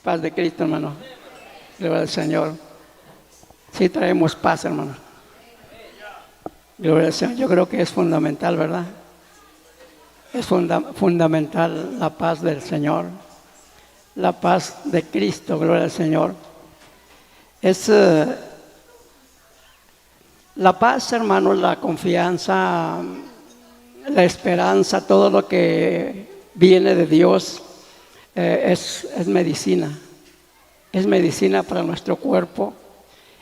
Paz de Cristo, hermano. Gloria al Señor. Sí traemos paz, hermano. Gloria al Señor. Yo creo que es fundamental, ¿verdad? Es fundamental la paz del Señor. La paz de Cristo, gloria al Señor. Es la paz, hermano, la confianza, la esperanza, todo lo que viene de Dios es medicina. Es medicina para nuestro cuerpo.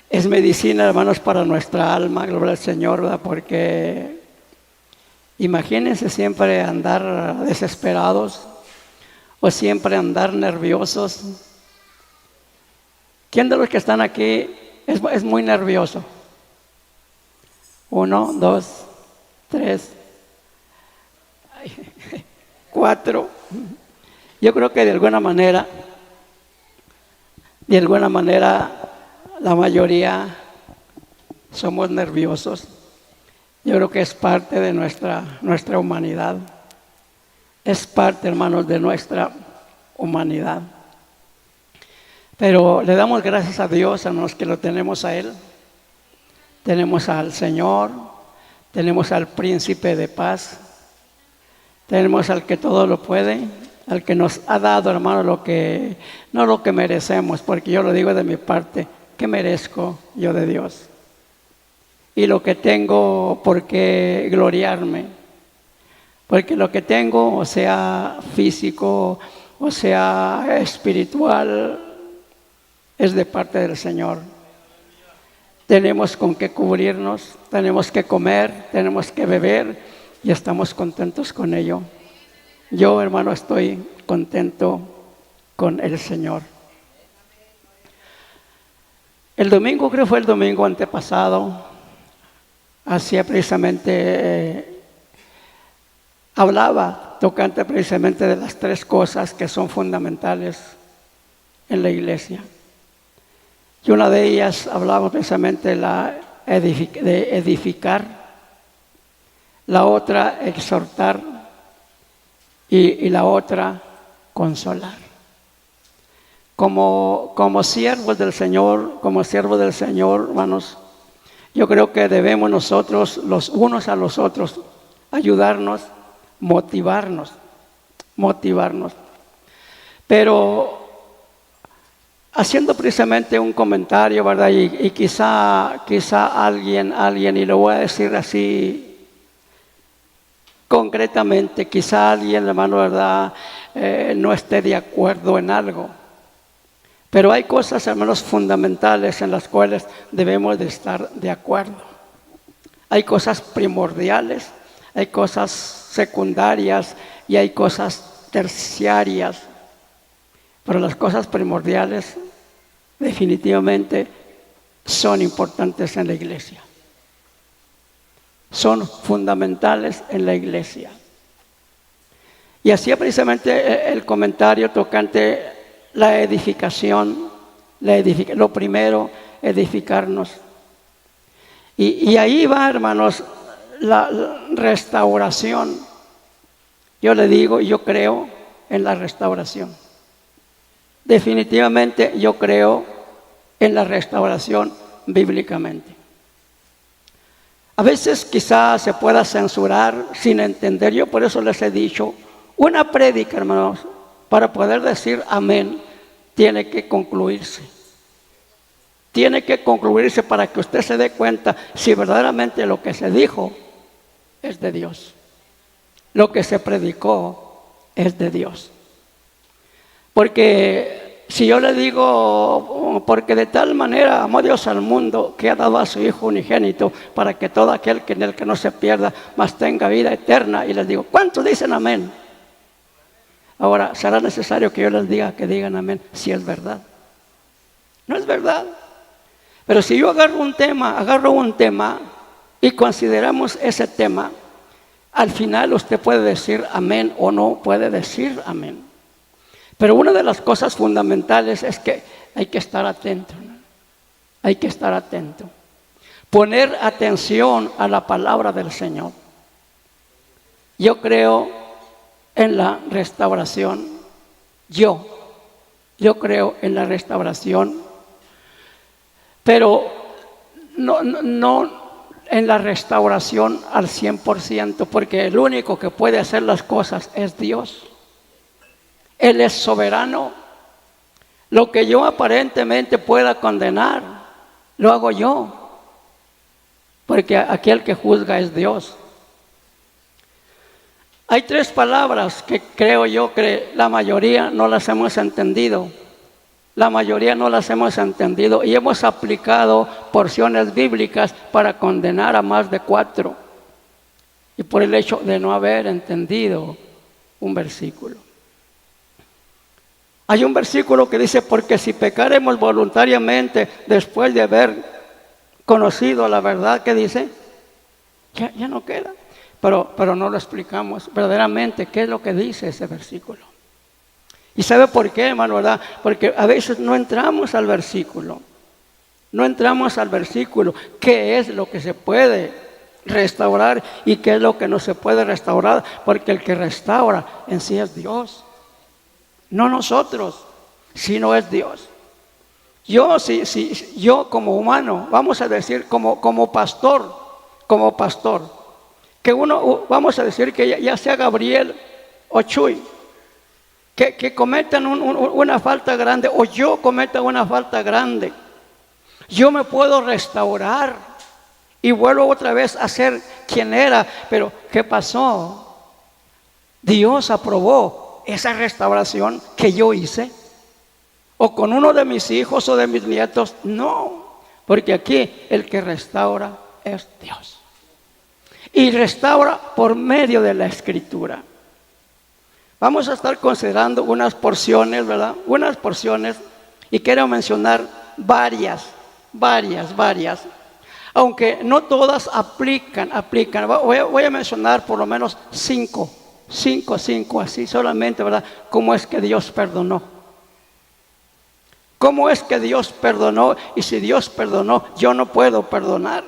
Es medicina, hermanos, para nuestra alma, gloria al Señor, ¿verdad? Porque imagínense siempre andar desesperados o siempre andar nerviosos. ¿Quién de los que están aquí es muy nervioso? 1, 2, 3, 4. Yo creo que de alguna manera la mayoría somos nerviosos. Yo creo que es parte de nuestra humanidad. Es parte, hermanos, de nuestra humanidad. Pero le damos gracias a Dios, hermanos, que lo tenemos a Él. Tenemos al Señor, tenemos al Príncipe de Paz, tenemos al que todo lo puede, al que nos ha dado, hermano, no lo que merecemos, porque yo lo digo de mi parte, ¿qué merezco yo de Dios? Y lo que tengo por qué gloriarme, porque lo que tengo, o sea físico, o sea espiritual, es de parte del Señor. Tenemos con qué cubrirnos, tenemos que comer, tenemos que beber y estamos contentos con ello. Yo, hermano, estoy contento con el Señor. El domingo, creo que fue el domingo antepasado, hacía precisamente, hablaba tocante precisamente de las 3 cosas que son fundamentales en la iglesia. Y una de ellas hablaba precisamente de edificar, la otra exhortar y la otra consolar. Como siervos del Señor, hermanos, yo creo que debemos nosotros, los unos a los otros, ayudarnos, motivarnos. Pero haciendo precisamente un comentario, ¿verdad? Y quizá alguien, y lo voy a decir así concretamente, quizá alguien, hermano, ¿verdad? No esté de acuerdo en algo. Pero hay cosas, hermanos, fundamentales en las cuales debemos de estar de acuerdo. Hay cosas primordiales, hay cosas secundarias y hay cosas terciarias. Pero las cosas primordiales definitivamente son importantes en la iglesia. Son fundamentales en la iglesia. Y hacía precisamente el comentario tocante la edificación, lo primero, edificarnos. Y ahí va, hermanos, la restauración. Yo le digo, yo creo en la restauración. Definitivamente yo creo en la restauración bíblicamente. A veces quizás se pueda censurar sin entender. Yo por eso les he dicho, una prédica, hermanos, para poder decir amén, tiene que concluirse. Tiene que concluirse para que usted se dé cuenta si verdaderamente lo que se dijo es de Dios. Lo que se predicó es de Dios. Porque si yo le digo, porque de tal manera amó Dios al mundo que ha dado a su Hijo unigénito para que todo aquel que en él que no se pierda, mas tenga vida eterna, y les digo, ¿cuántos dicen amén? Ahora, ¿será necesario que yo les diga que digan amén si es verdad? No es verdad. Pero si yo agarro un tema y consideramos ese tema, al final usted puede decir amén o no puede decir amén. Pero una de las cosas fundamentales es que hay que estar atento, ¿no? Hay que estar atento. Poner atención a la palabra del Señor. Yo creo en la restauración. Yo Yo creo en la restauración, pero no en la restauración al 100%, porque el único que puede hacer las cosas es Dios. Él es soberano. Lo que yo aparentemente pueda condenar, lo hago yo, porque aquel que juzga es Dios. Hay 3 palabras que creo yo que la mayoría no las hemos entendido. La mayoría no las hemos entendido y hemos aplicado porciones bíblicas para condenar a más de 4. Y por el hecho de no haber entendido un versículo. Hay un versículo que dice, porque si pecaremos voluntariamente después de haber conocido la verdad, que dice, ya no queda. Pero no lo explicamos verdaderamente qué es lo que dice ese versículo. ¿Y sabe por qué, hermano, verdad? Porque a veces no entramos al versículo. No entramos al versículo. ¿Qué es lo que se puede restaurar y qué es lo que no se puede restaurar? Porque el que restaura en sí es Dios. No nosotros, sino es Dios. Yo como humano, vamos a decir como pastor, que vamos a decir que ya sea Gabriel o Chuy, que cometan una falta grande, o yo cometa una falta grande, yo me puedo restaurar y vuelvo otra vez a ser quien era. Pero ¿qué pasó? Dios aprobó esa restauración que yo hice, o con uno de mis hijos o de mis nietos. No, porque aquí el que restaura es Dios. Y restaura por medio de la Escritura. Vamos a estar considerando unas porciones, ¿verdad? Unas porciones, y quiero mencionar varias. Aunque no todas aplican. Voy a mencionar por lo menos 5 así solamente, ¿verdad? ¿Cómo es que Dios perdonó? ¿Cómo es que Dios perdonó? Y si Dios perdonó, yo no puedo perdonar.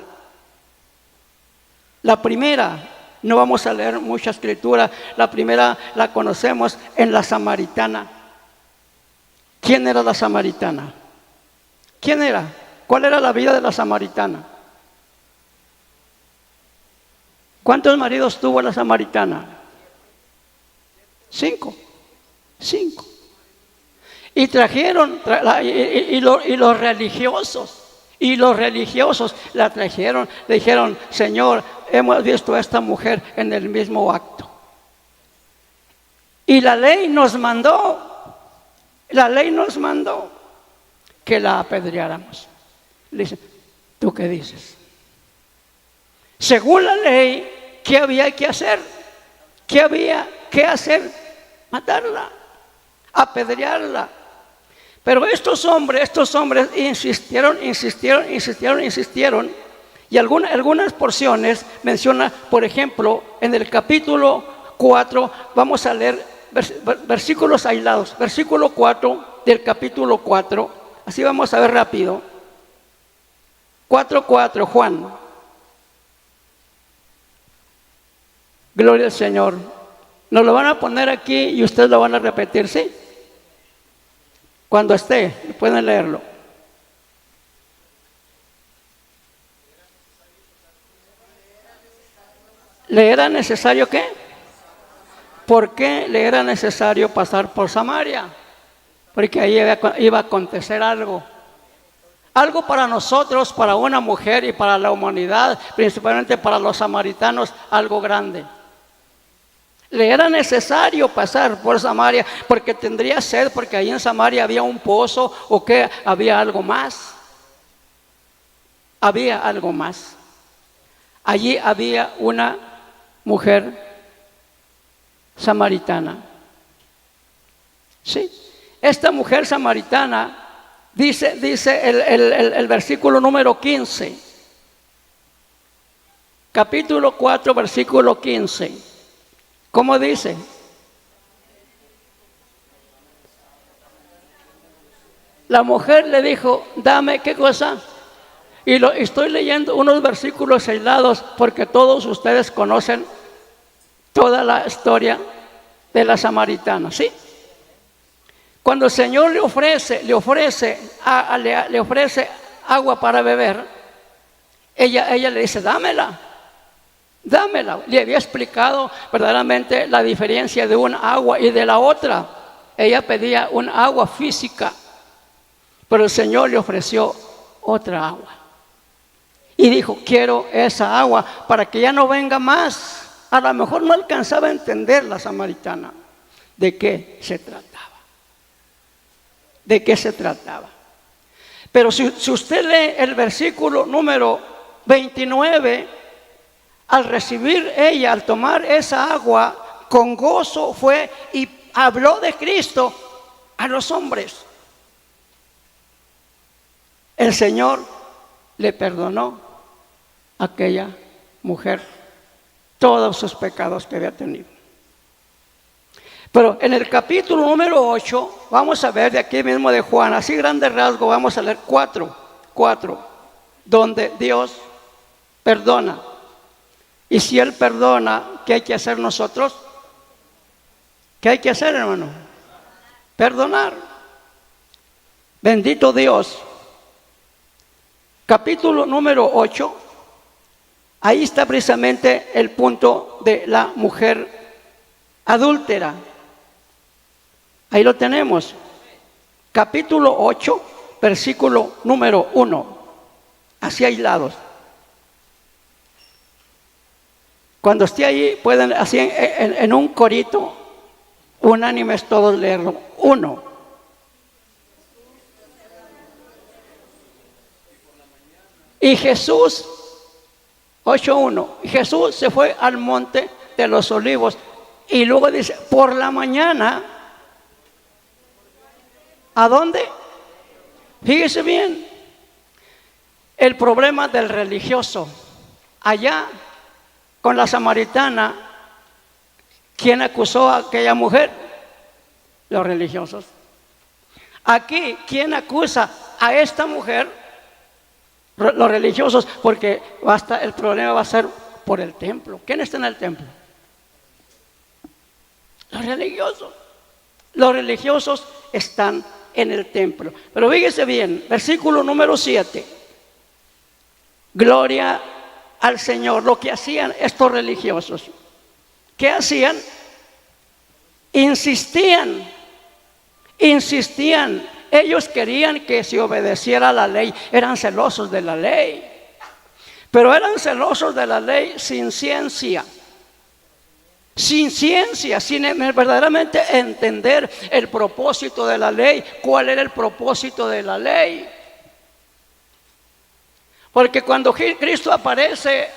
La primera, no vamos a leer mucha escritura, la primera la conocemos en la samaritana. ¿Quién era la samaritana? ¿Quién era? ¿Cuál era la vida de la samaritana? ¿Cuántos maridos tuvo la samaritana? 5. Y trajeron, y los religiosos la trajeron, le dijeron, Señor, hemos visto a esta mujer en el mismo acto. Y la ley nos mandó que la apedreáramos. Le dice, ¿tú qué dices? Según la ley, ¿qué había que hacer? ¿Qué había que hacer? Matarla, apedrearla. Pero estos hombres insistieron, y algunas porciones menciona, por ejemplo, en el capítulo 4, vamos a leer versículos aislados, versículo 4 del capítulo 4, así vamos a ver rápido. 4:4, Juan. Gloria al Señor. Nos lo van a poner aquí y ustedes lo van a repetir, ¿sí? Cuando esté, pueden leerlo. ¿Le era necesario qué? ¿Por qué le era necesario pasar por Samaria? Porque ahí iba a acontecer algo. Algo para nosotros, para una mujer y para la humanidad, principalmente para los samaritanos, algo grande. Le era necesario pasar por Samaria porque tendría sed, porque ahí en Samaria había un pozo, o que había algo más. Había algo más. Allí había una mujer samaritana. Sí, esta mujer samaritana, dice el versículo número 15, capítulo 4, versículo 15. ¿Cómo dice? La mujer le dijo, dame, ¿qué cosa? Y estoy leyendo unos versículos aislados porque todos ustedes conocen toda la historia de la samaritana, ¿sí? Cuando el Señor le ofrece agua para beber, ella le dice, dámela. Le había explicado verdaderamente la diferencia de un agua y de la otra. Ella pedía un agua física, pero el Señor le ofreció otra agua. Y dijo, quiero esa agua para que ya no venga más. A lo mejor no alcanzaba a entender la samaritana de qué se trataba. ¿De qué se trataba? Pero si usted lee el versículo número 29, al recibir ella, al tomar esa agua, con gozo fue y habló de Cristo a los hombres. El Señor le perdonó a aquella mujer todos sus pecados que había tenido. Pero en el capítulo número 8, vamos a ver de aquí mismo de Juan, así grande rasgo, vamos a leer cuatro, donde Dios perdona. Y si Él perdona, ¿qué hay que hacer nosotros? ¿Qué hay que hacer, hermano? Perdonar. Bendito Dios. Capítulo número 8, ahí está precisamente el punto de la mujer adúltera. Ahí lo tenemos. Capítulo 8, versículo número 1. Así aislados. Cuando esté ahí, pueden así en un corito, unánimes todos leerlo. 1. Y Jesús, 8:1. Jesús se fue al monte de los olivos. Y luego dice, por la mañana, ¿a dónde? Fíjese bien, el problema del religioso. Allá, con la samaritana, ¿quién acusó a aquella mujer? Los religiosos. Aquí, ¿quién acusa a esta mujer? Los religiosos, porque el problema va a ser por el templo. ¿Quién está en el templo? Los religiosos. Los religiosos están en el templo. Pero fíjese bien, versículo número 7. Gloria al Señor. Lo que hacían estos religiosos, ¿qué hacían? Insistían. Ellos querían que se obedeciera la ley. Eran celosos de la ley, pero eran celosos de la ley sin ciencia. Sin verdaderamente entender el propósito de la ley. ¿Cuál era el propósito de la ley? Porque cuando Cristo aparece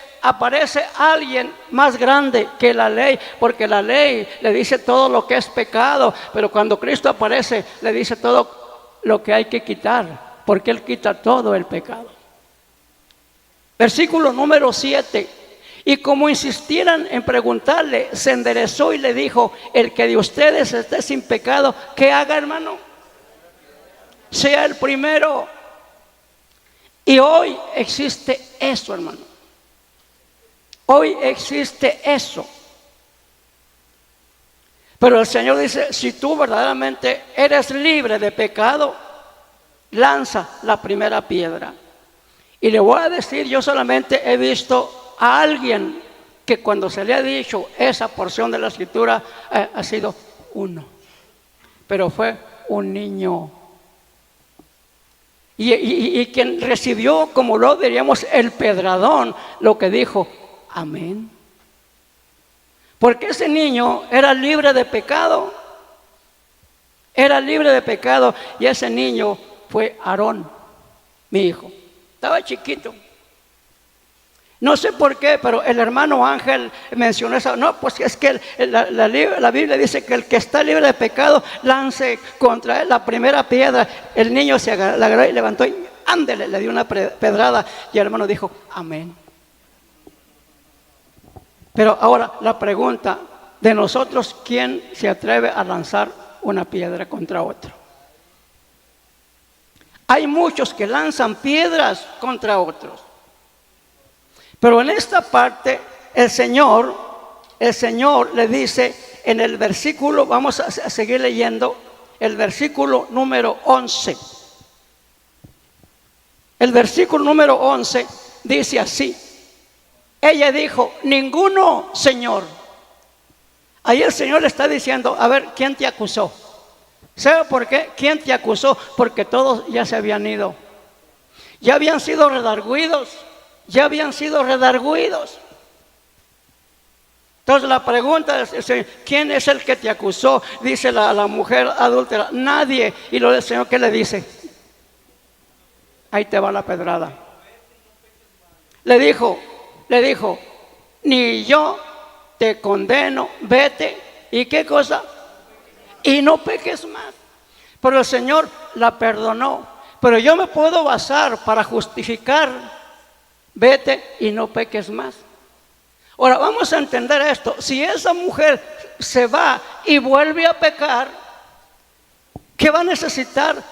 alguien más grande que la ley, porque la ley le dice todo lo que es pecado, pero cuando Cristo aparece le dice todo lo que hay que quitar, porque Él quita todo el pecado. Versículo número 7. Y como insistieran en preguntarle, se enderezó y le dijo, el que de ustedes esté sin pecado, ¿qué haga, hermano? Sea el primero. Y hoy existe eso, hermano. Hoy existe eso. Pero el Señor dice, si tú verdaderamente eres libre de pecado, lanza la primera piedra. Y le voy a decir, yo solamente he visto a alguien que cuando se le ha dicho esa porción de la escritura ha sido uno, pero fue un niño. Y quien recibió, como lo diríamos, el pedradón, lo que dijo, amén. Porque ese niño era libre de pecado. Era libre de pecado. Y ese niño fue Aarón, mi hijo. Estaba chiquito. No sé por qué, pero el hermano Ángel mencionó eso. No, pues es que la Biblia dice que el que está libre de pecado lance contra él la primera piedra. El niño se la agarró y levantó y ándele, le dio una pedrada. Y el hermano dijo, amén. Pero ahora la pregunta de nosotros, ¿quién se atreve a lanzar una piedra contra otro? Hay muchos que lanzan piedras contra otros. Pero en esta parte el Señor le dice en el versículo, vamos a seguir leyendo, el versículo número 11. El versículo número 11 dice así. Ella dijo, ninguno, Señor. Ahí el Señor le está diciendo, a ver, ¿quién te acusó? ¿Sabe por qué? ¿Quién te acusó? Porque todos ya se habían ido. Ya habían sido redarguidos. Ya habían sido redarguidos. Entonces la pregunta es, ¿quién es el que te acusó? Dice la mujer adúltera, nadie. Y lo del Señor, ¿qué le dice? Ahí te va la pedrada. Le dijo, ni yo te condeno, vete. ¿Y qué cosa? Y no peques más. Pero el Señor la perdonó. Pero yo me puedo basar para justificar, vete y no peques más. Ahora vamos a entender esto. Si esa mujer se va y vuelve a pecar, ¿qué va a necesitar?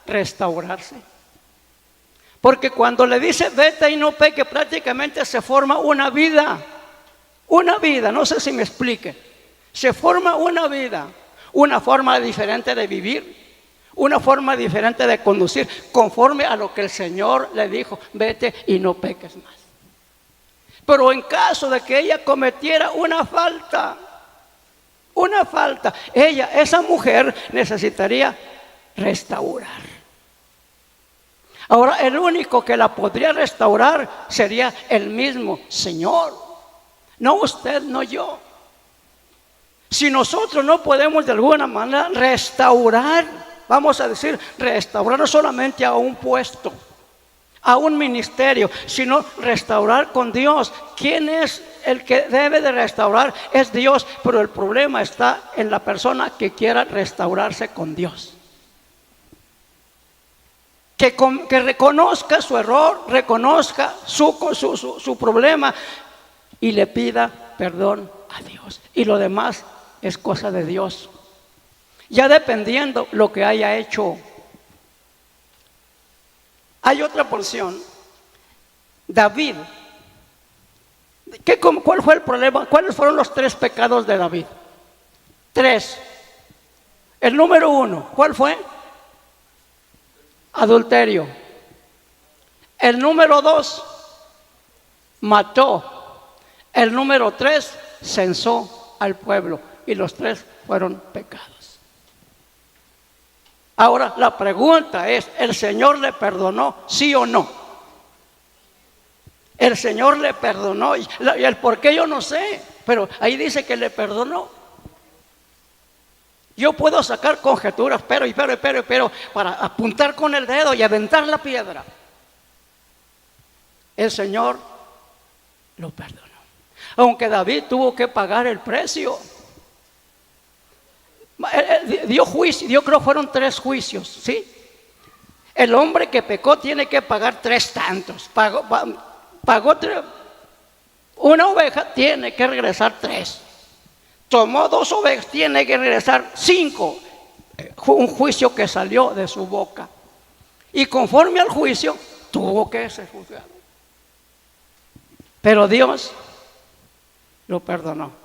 Restaurarse. Porque cuando le dice vete y no peque, prácticamente se forma una vida. Una vida, no sé si me explique. Se forma una vida, una forma diferente de vivir, una forma diferente de conducir, conforme a lo que el Señor le dijo, vete y no peques más. Pero en caso de que ella cometiera una falta, esa mujer necesitaría restaurar. Ahora, el único que la podría restaurar sería el mismo Señor. No usted, no yo. Si nosotros no podemos de alguna manera restaurar, vamos a decir, restaurar no solamente a un puesto, a un ministerio, sino restaurar con Dios. ¿Quién es el que debe de restaurar? Es Dios, pero el problema está en la persona que quiera restaurarse con Dios. Que reconozca su error, reconozca su problema y le pida perdón a Dios. Y lo demás es cosa de Dios. Ya dependiendo lo que haya hecho. Hay otra porción. David. ¿Cuál fue el problema? ¿Cuáles fueron los 3 pecados de David? 3. El número 1, ¿cuál fue? Adulterio. El número 2, mató. El número 3, censó al pueblo. Y los 3 fueron pecados. Ahora la pregunta es, ¿el Señor le perdonó, sí o no? El Señor le perdonó. Y el por qué yo no sé, pero ahí dice que le perdonó. Yo puedo sacar conjeturas, pero para apuntar con el dedo y aventar la piedra. El Señor lo perdonó. Aunque David tuvo que pagar el precio. Dio juicio, yo creo que fueron 3 juicios, ¿sí? El hombre que pecó tiene que pagar 3 tantos. Pagó 3. Una oveja, tiene que regresar 3. Tomó 2 ovejas, tiene que regresar 5. Un juicio que salió de su boca. Y conforme al juicio, tuvo que ser juzgado. Pero Dios lo perdonó.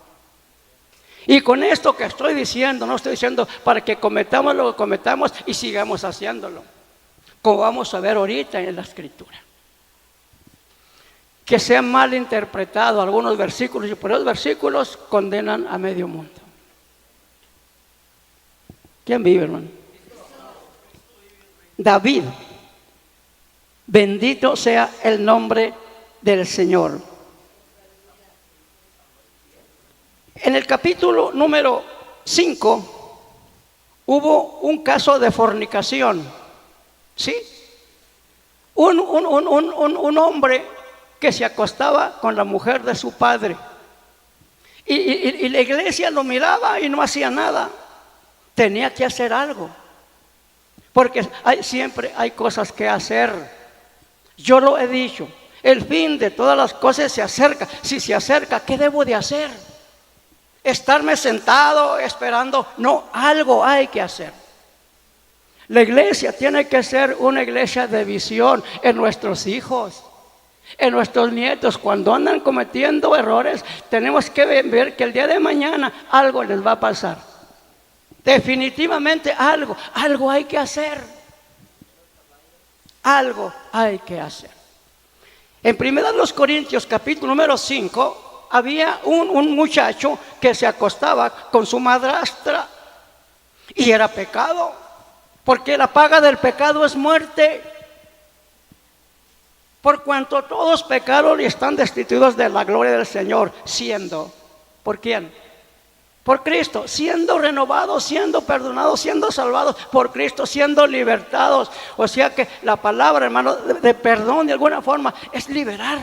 Y con esto que estoy diciendo, no estoy diciendo para que cometamos lo que cometamos y sigamos haciéndolo, como vamos a ver ahorita en la Escritura. Que se han mal interpretado algunos versículos, y por esos versículos condenan a medio mundo. ¿Quién vive, hermano? David. Bendito sea el nombre del Señor. En el capítulo número 5 hubo un caso de fornicación, ¿sí? Un hombre que se acostaba con la mujer de su padre y la iglesia lo miraba y no hacía nada. Tenía que hacer algo, porque siempre hay cosas que hacer. Yo lo he dicho, el fin de todas las cosas se acerca. Si se acerca, ¿qué debo de hacer? Estarme sentado esperando, no, algo hay que hacer. La iglesia tiene que ser una iglesia de visión en nuestros hijos, en nuestros nietos. Cuando andan cometiendo errores, tenemos que ver que el día de mañana algo les va a pasar. Definitivamente algo hay que hacer. Algo hay que hacer. En 1 Corintios capítulo número 5 había un muchacho que se acostaba con su madrastra y era pecado, porque la paga del pecado es muerte. Por cuanto todos pecaron y están destituidos de la gloria del Señor, siendo, ¿por quién? Por Cristo, siendo renovados, siendo perdonados, siendo salvados por Cristo, siendo libertados. O sea que la palabra, hermano, de perdón de alguna forma es liberar.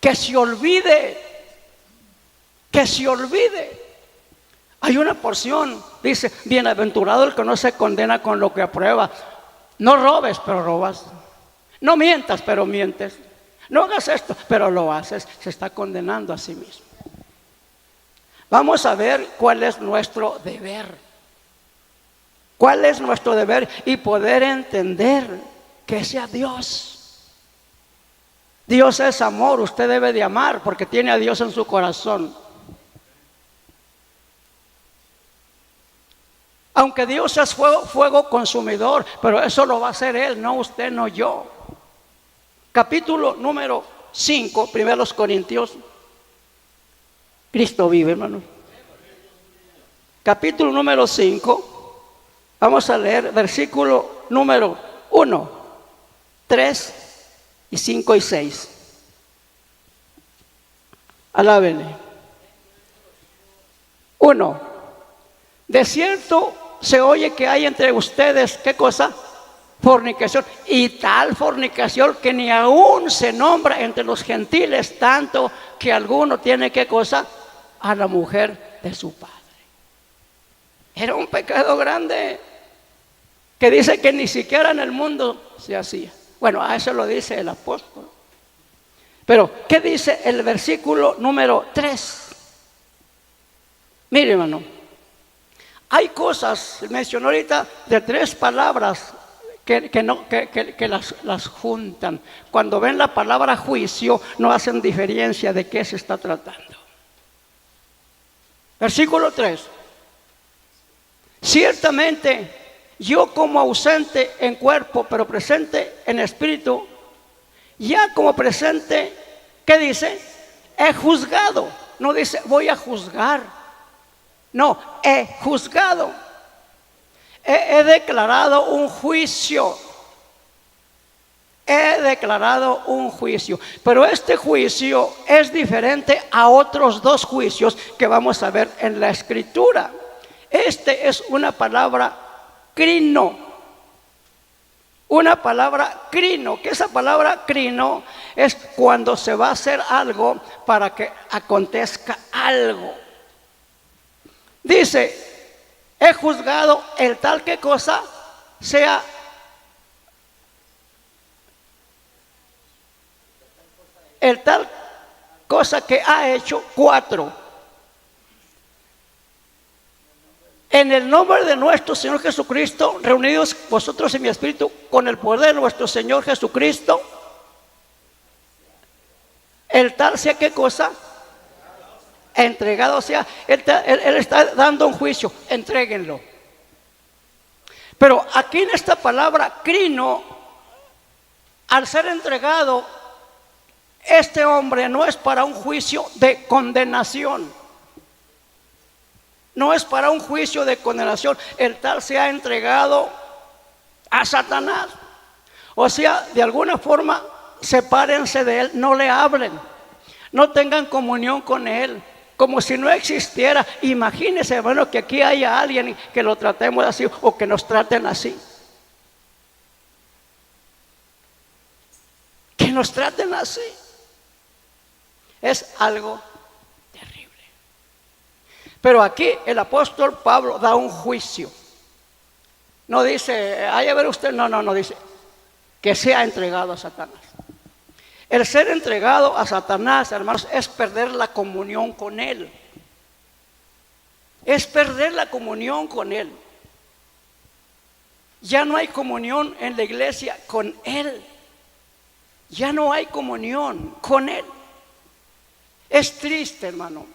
Que se olvide, que se olvide. Hay una porción, dice, bienaventurado el que no se condena con lo que aprueba. No robes, pero robas. No mientas, pero mientes. No hagas esto, pero lo haces. Se está condenando a sí mismo. Vamos a ver cuál es nuestro deber. ¿Cuál es nuestro deber? Y poder entender que sea Dios. Dios es amor, usted debe de amar porque tiene a Dios en su corazón. Aunque Dios es fuego consumidor, pero eso lo va a hacer Él, no usted, no yo. Capítulo número 5, 1 Corintios. Cristo vive, hermano. Capítulo número 5. Vamos a leer versículo número 1, 3 y 5 y 6. Alábenle. 1. De cierto se oye que hay entre ustedes, ¿qué cosa? Fornicación, y tal fornicación que ni aún se nombra entre los gentiles, tanto que alguno tiene, ¿qué cosa? A la mujer de su padre. Era un pecado grande que dice que ni siquiera en el mundo se hacía. Bueno, a eso lo dice el apóstol. Pero, ¿qué dice el versículo número 3? Mire, hermano, hay cosas, mencionó ahorita, de 3 palabras que las juntan. Cuando ven la palabra juicio, no hacen diferencia de qué se está tratando. Versículo 3. Ciertamente, yo como ausente en cuerpo, pero presente en espíritu, ya como presente, ¿qué dice? He juzgado. No dice voy a juzgar. No, he juzgado. He declarado un juicio. He declarado un juicio. Pero este juicio es diferente a otros 2 juicios que vamos a ver en la Escritura. Este es una palabra crino. Una palabra crino. Que esa palabra crino es cuando se va a hacer algo para que acontezca algo. Dice, he juzgado el tal que cosa sea el tal cosa que ha hecho 4. En el nombre de nuestro Señor Jesucristo, reunidos vosotros en mi espíritu, con el poder de nuestro Señor Jesucristo, el tal sea qué cosa, entregado sea, él está dando un juicio, entréguenlo. Pero aquí en esta palabra crino, al ser entregado, este hombre no es para un juicio de condenación. No es para un juicio de condenación. El tal se ha entregado a Satanás. O sea, de alguna forma, sepárense de él, no le hablen, no tengan comunión con él, como si no existiera. Imagínense, hermano, que aquí haya alguien que lo tratemos así o que nos traten así. Que nos traten así. Es algo terrible. Pero aquí el apóstol Pablo da un juicio. No dice, ay, a ver usted, no, dice que sea entregado a Satanás. El ser entregado a Satanás, hermanos, es perder la comunión con él. Es perder la comunión con él. Ya no hay comunión en la iglesia con él. Ya no hay comunión con él. Es triste, hermano.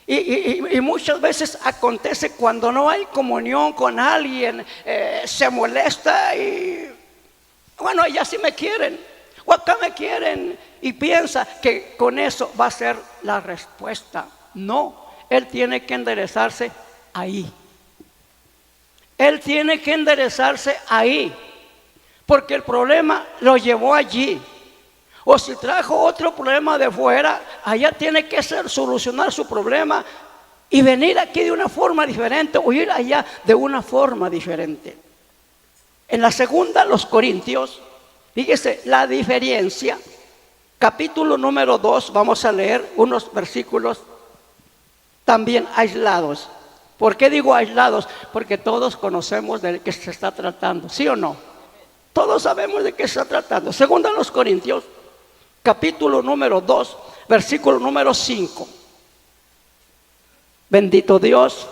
Y muchas veces acontece cuando no hay comunión con alguien, se molesta y bueno, allá sí me quieren, o acá me quieren, y piensa que con eso va a ser la respuesta. No, él tiene que enderezarse ahí. Él tiene que enderezarse ahí, porque el problema lo llevó allí. O si trajo otro problema de fuera, allá tiene que solucionar su problema y venir aquí de una forma diferente o ir allá de una forma diferente. En la segunda, los Corintios, fíjese la diferencia. Capítulo número 2, vamos a leer unos versículos también aislados. ¿Por qué digo aislados? Porque todos conocemos de qué se está tratando, ¿sí o no? Todos sabemos de qué se está tratando. Segunda, los Corintios, capítulo número 2, versículo número 5. Bendito Dios.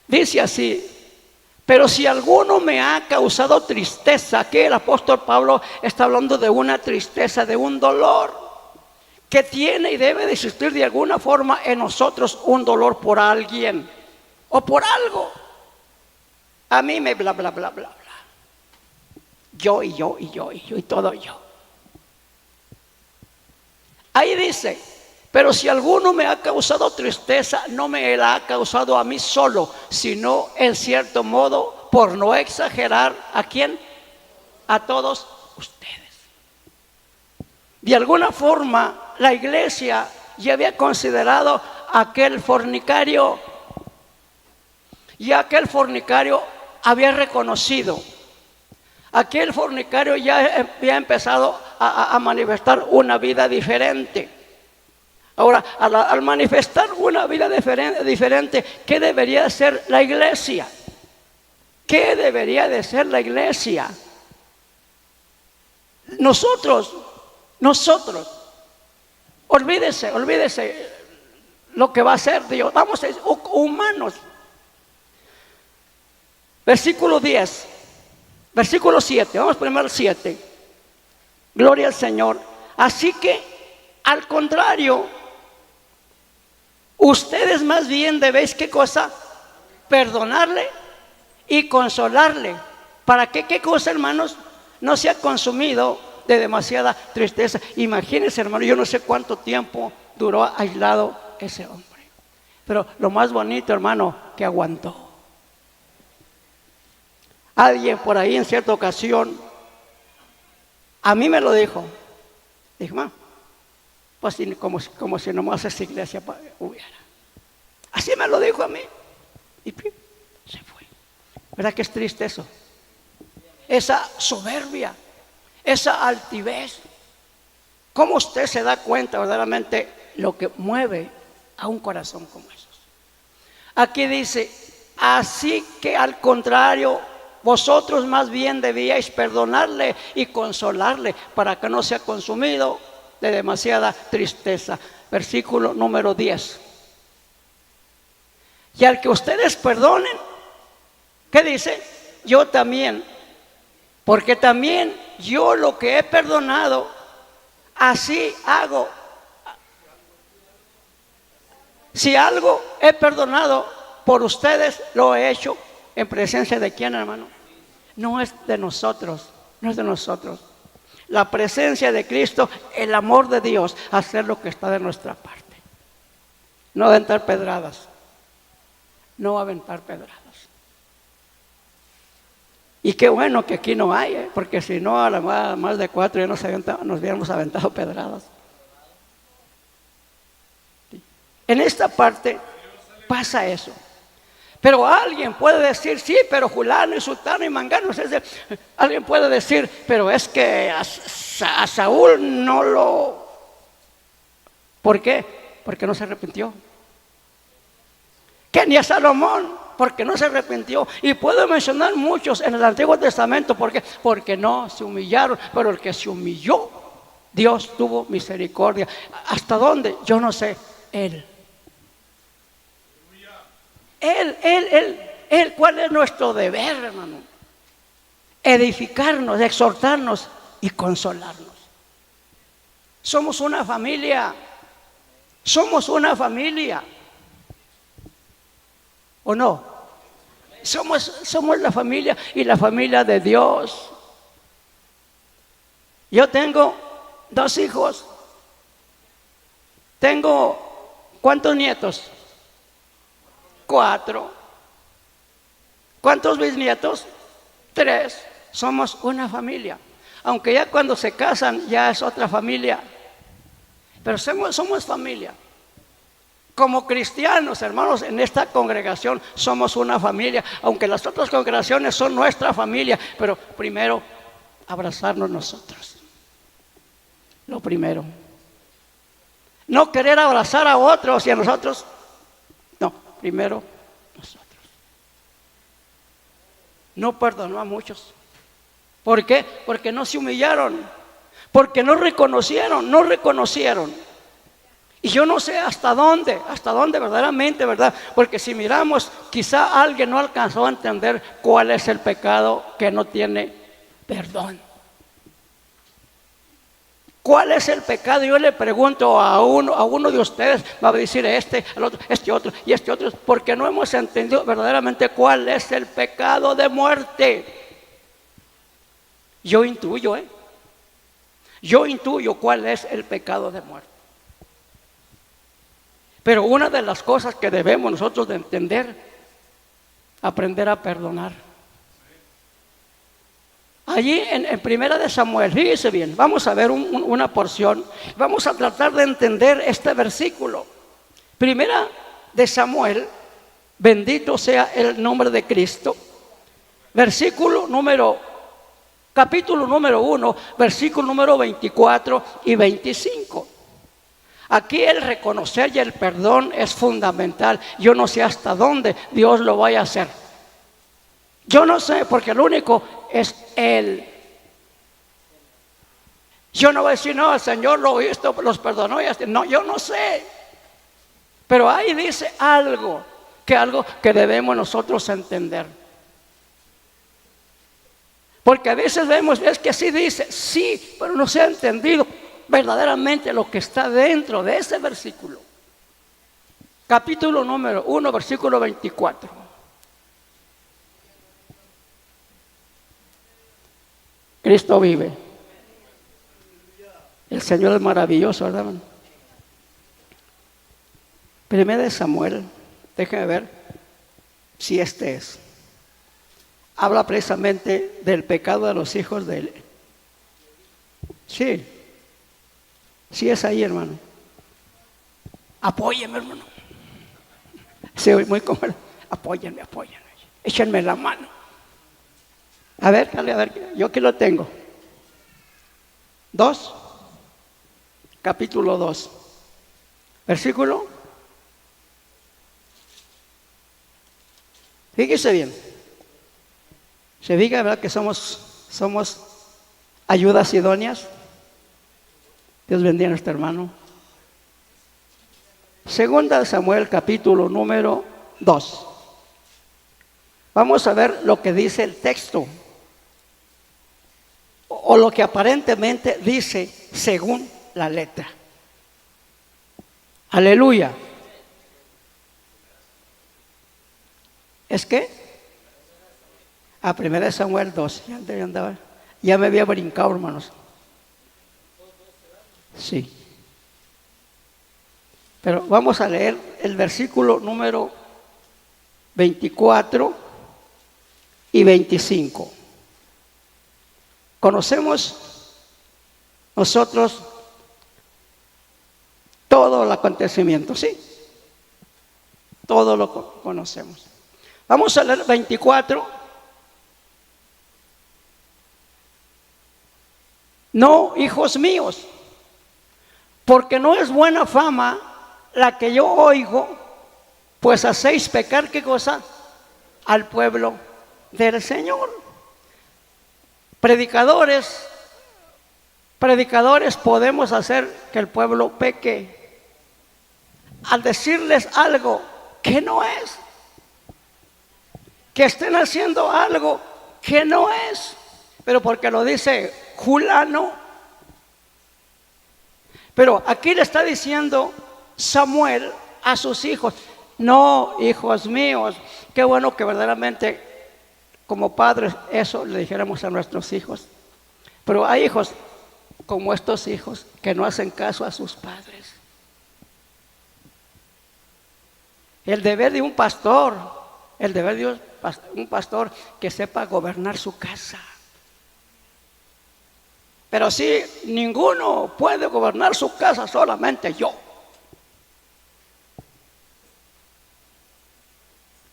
Dice así: pero si alguno me ha causado tristeza, aquí el apóstol Pablo está hablando de una tristeza, de un dolor que tiene y debe de existir de alguna forma en nosotros, un dolor por alguien o por algo. A mí me bla, bla, bla, bla, bla. Yo y yo y yo y yo y todo yo. Ahí dice: pero si alguno me ha causado tristeza, no me la ha causado a mí solo, sino en cierto modo, por no exagerar, ¿a quién? A todos ustedes. De alguna forma, la iglesia ya había considerado a aquel fornicario, y aquel fornicario había reconocido. Aquel fornicario ya había empezado a manifestar una vida diferente. Ahora, al manifestar una vida diferente, ¿qué debería de ser la iglesia? ¿Qué debería de ser la iglesia? Nosotros, olvídese lo que va a hacer Dios. Vamos a ser humanos. Versículo 10, versículo 7, vamos primero al 7. Gloria al Señor. Así que, al contrario, ustedes más bien debéis, ¿qué cosa? Perdonarle y consolarle. ¿Para qué? ¿Qué cosa, hermanos? No sea consumido de demasiada tristeza. Imagínense, hermano, yo no sé cuánto tiempo duró aislado ese hombre. Pero lo más bonito, hermano, que aguantó. Alguien por ahí en cierta ocasión, a mí me lo dijo. Dije, ma, pues como si nomás esa iglesia hubiera. Así me lo dijo a mí. Y se fue. ¿Verdad que es triste eso? Esa soberbia, esa altivez. ¿Cómo usted se da cuenta verdaderamente lo que mueve a un corazón como esos? Aquí dice: así que al contrario, vosotros más bien debíais perdonarle y consolarle para que no sea consumido de demasiada tristeza. Versículo número 10. Y al que ustedes perdonen, ¿qué dice? Yo también, porque también yo lo que he perdonado, así hago. Si algo he perdonado por ustedes, lo he hecho en presencia de quién, hermano. No es de nosotros, no es de nosotros. La presencia de Cristo, el amor de Dios, hacer lo que está de nuestra parte. No aventar pedradas. No aventar pedradas. Y qué bueno que aquí no hay, porque si no, a la más de 4 ya nos hubiéramos aventado pedradas. En esta parte pasa eso. Pero alguien puede decir, sí, pero fulano y sultano y mangano. Alguien puede decir, pero es que a Saúl no lo... ¿Por qué? Porque no se arrepintió. Que ni a Salomón, porque no se arrepintió. Y puedo mencionar muchos en el Antiguo Testamento. ¿Por qué? Porque no se humillaron. Pero el que se humilló, Dios tuvo misericordia. ¿Hasta dónde? Yo no sé. Él, ¿cuál es nuestro deber, hermano? Edificarnos, exhortarnos y consolarnos. Somos una familia. Somos una familia. ¿O no? Somos la familia y la familia de Dios. Yo tengo 2 hijos. Tengo, ¿cuántos nietos? 4. ¿Cuántos bisnietos? 3. Somos una familia. Aunque ya cuando se casan ya es otra familia. Pero somos familia. Como cristianos, hermanos, en esta congregación somos una familia. Aunque las otras congregaciones son nuestra familia. Pero primero, abrazarnos nosotros. Lo primero. No querer abrazar a otros y a nosotros. No, primero nosotros. No perdonó a muchos. ¿Por qué? Porque no se humillaron. Porque no reconocieron. Y yo no sé hasta dónde verdaderamente, ¿verdad? Porque si miramos, quizá alguien no alcanzó a entender cuál es el pecado que no tiene perdón. ¿Cuál es el pecado? Yo le pregunto a uno de ustedes, va a decir al otro, otro y este otro, porque no hemos entendido verdaderamente cuál es el pecado de muerte. Yo intuyo cuál es el pecado de muerte. Pero una de las cosas que debemos nosotros de entender, aprender a perdonar. Allí en Primera de Samuel, fíjese bien, vamos a ver una porción, vamos a tratar de entender este versículo. Primera de Samuel, bendito sea el nombre de Cristo, capítulo número 1, versículo número 24 y 25. Aquí el reconocer y el perdón es fundamental. Yo no sé hasta dónde Dios lo vaya a hacer. Yo no sé, porque lo único es Él. Yo no voy a decir, no, el Señor lo hizo, los perdonó. No, yo no sé. Pero ahí dice algo que debemos nosotros entender. Porque a veces vemos, es que sí dice, sí, pero no se ha entendido verdaderamente lo que está dentro de ese versículo. Capítulo número 1, versículo 24. Cristo vive. El Señor es maravilloso, ¿verdad, hermano? Primera de Samuel, déjenme ver si este es. Habla precisamente del pecado de los hijos de él. Sí es ahí, hermano. Apóyenme, hermano. Sí, muy cómodo. Apóyenme. Échenme la mano. A ver, yo aquí lo tengo. 2, capítulo 2, versículo. Fíjese bien. Se diga, ¿verdad?, que somos ayudas idóneas. Dios bendiga a nuestro hermano. Segunda de Samuel, capítulo número 2. Vamos a ver lo que dice el texto, o lo que aparentemente dice según la letra. Aleluya. ¿Es qué? A Primera de Samuel 2. Ya me había brincado, hermanos. Sí. Pero vamos a leer el versículo número 24 y 25. Conocemos nosotros todo el acontecimiento, ¿sí? Todo lo conocemos. Vamos a leer 24. No, hijos míos, porque no es buena fama la que yo oigo, pues hacéis pecar, ¿qué cosa? Al pueblo del Señor. Predicadores podemos hacer que el pueblo peque al decirles algo que no es, que estén haciendo algo que no es, pero porque lo dice fulano. Pero aquí le está diciendo Samuel a sus hijos: no, hijos míos, Qué bueno que verdaderamente como padres eso le dijéramos a nuestros hijos. Pero hay hijos como estos hijos que no hacen caso a sus padres. El deber de un pastor, el deber de un pastor que sepa gobernar su casa. Pero si ninguno puede gobernar su casa, solamente yo.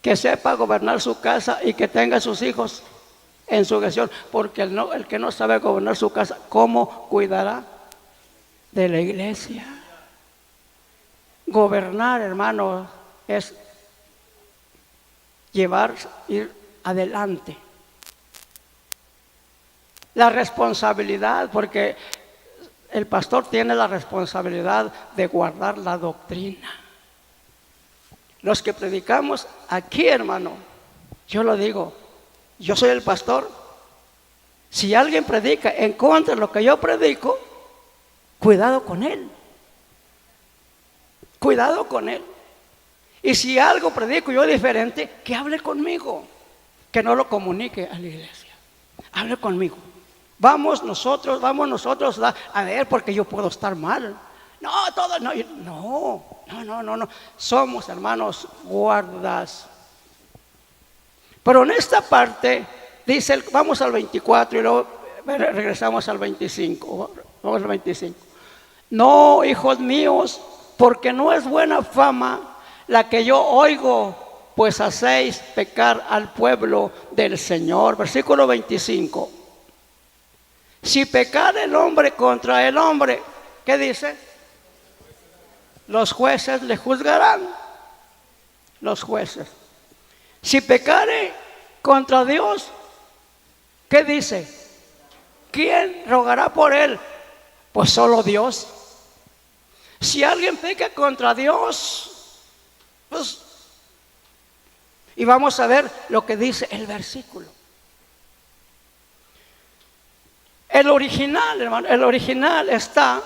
Que sepa gobernar su casa y que tenga a sus hijos en sujeción, porque el que no sabe gobernar su casa, ¿cómo cuidará de la iglesia? Gobernar, hermanos, es ir adelante. La responsabilidad, porque el pastor tiene la responsabilidad de guardar la doctrina. Los que predicamos aquí, hermano, yo lo digo, yo soy el pastor. Si alguien predica en contra de lo que yo predico, cuidado con él. Cuidado con él. Y si algo predico yo diferente, que hable conmigo, que no lo comunique a la iglesia. Hable conmigo. Vamos nosotros a ver, porque yo puedo estar mal. No. Somos, hermanos, guardas. Pero en esta parte dice, vamos al 24 y luego regresamos al 25. Vamos al 25. No, hijos míos, porque no es buena fama la que yo oigo, pues hacéis pecar al pueblo del Señor. Versículo 25. Si pecar el hombre contra el hombre, ¿qué dice? Los jueces le juzgarán. Los jueces. Si pecare contra Dios, ¿qué dice? ¿Quién rogará por él? Pues solo Dios. Si alguien peca contra Dios, pues, y vamos a ver lo que dice el versículo. El original, hermano, el original está,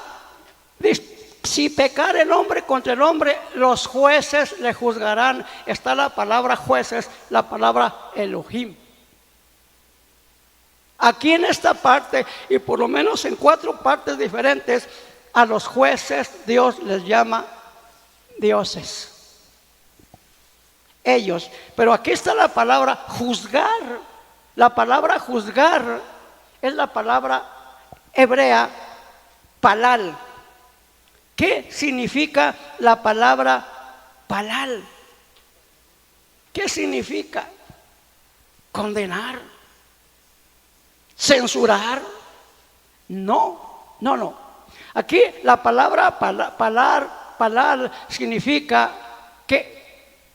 si pecar el hombre contra el hombre, los jueces le juzgarán. Está la palabra jueces, la palabra Elohim. Aquí en esta parte, y por lo menos en 4 partes diferentes, a los jueces Dios les llama dioses. Ellos. Pero aquí está la palabra juzgar. La palabra juzgar es la palabra hebrea palal. ¿Qué significa la palabra palal? ¿Qué significa? Condenar, censurar. No. Aquí la palabra palal significa que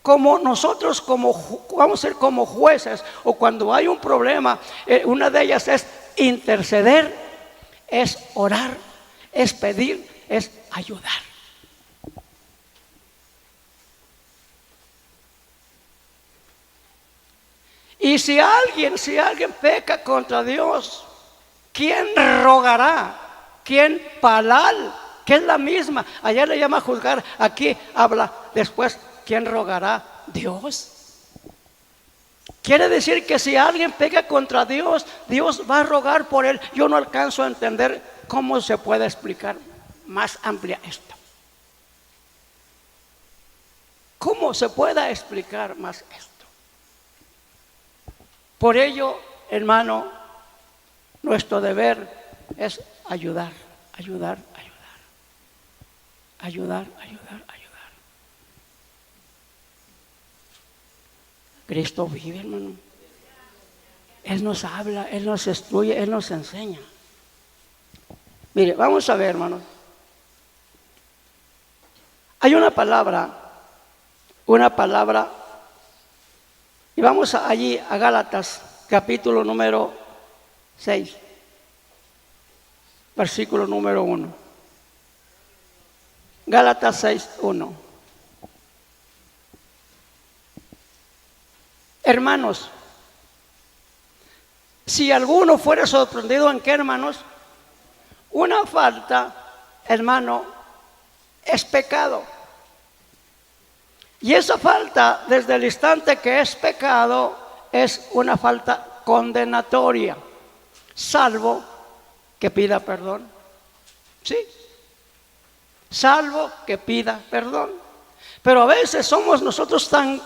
como nosotros vamos a ser como jueces, o cuando hay un problema, una de ellas es interceder, es orar, es pedir, es ayudar. Y si alguien peca contra Dios, ¿quién rogará? ¿Quién palal? Que es la misma. Allá le llama juzgar, aquí habla después, ¿quién rogará? Dios. Quiere decir que si alguien peca contra Dios, Dios va a rogar por él. Yo no alcanzo a entender cómo se puede explicar más amplia esto. ¿Cómo se puede explicar más esto? Por ello, hermano, nuestro deber es ayudar. Cristo vive, hermano. Él nos habla, Él nos instruye, Él nos enseña. Mire, vamos a ver, hermano. Hay una palabra, y vamos allí a Gálatas, capítulo número 6, versículo número 1. Gálatas 6, 1. Hermanos, si alguno fuera sorprendido en qué, hermanos, una falta, hermano, es pecado. Y esa falta, desde el instante que es pecado, es una falta condenatoria, salvo que pida perdón. Sí, salvo que pida perdón. Pero a veces somos nosotros tan,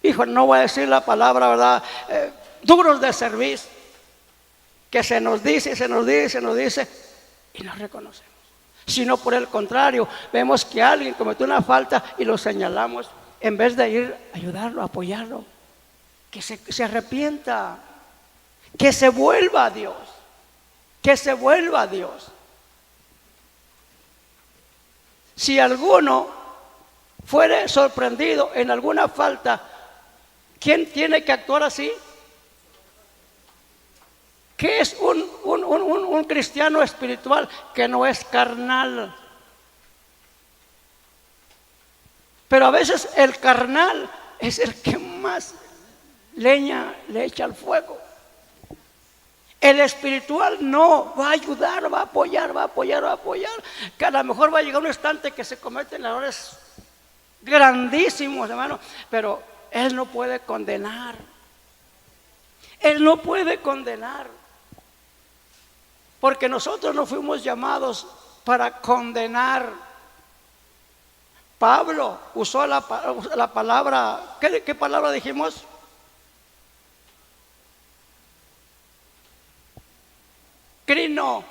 hijo, no voy a decir la palabra, ¿verdad? Duros de servicio, que se nos dice y se nos dice y se nos dice y no reconocemos. Sino por el contrario, vemos que alguien cometió una falta y lo señalamos en vez de ir a ayudarlo, a apoyarlo, que se arrepienta, que se vuelva a Dios, que se vuelva a Dios. Si alguno fuere sorprendido en alguna falta, ¿quién tiene que actuar así? ¿Qué es un cristiano espiritual que no es carnal? Pero a veces el carnal es el que más leña le echa al fuego. El espiritual no, va a ayudar, va a apoyar, va a apoyar, va a apoyar. Que a lo mejor va a llegar un instante que se cometen errores grandísimos, hermano, pero él no puede condenar. Él no puede condenar. Porque nosotros no fuimos llamados para condenar. Pablo usó la palabra, ¿qué palabra dijimos? Crino.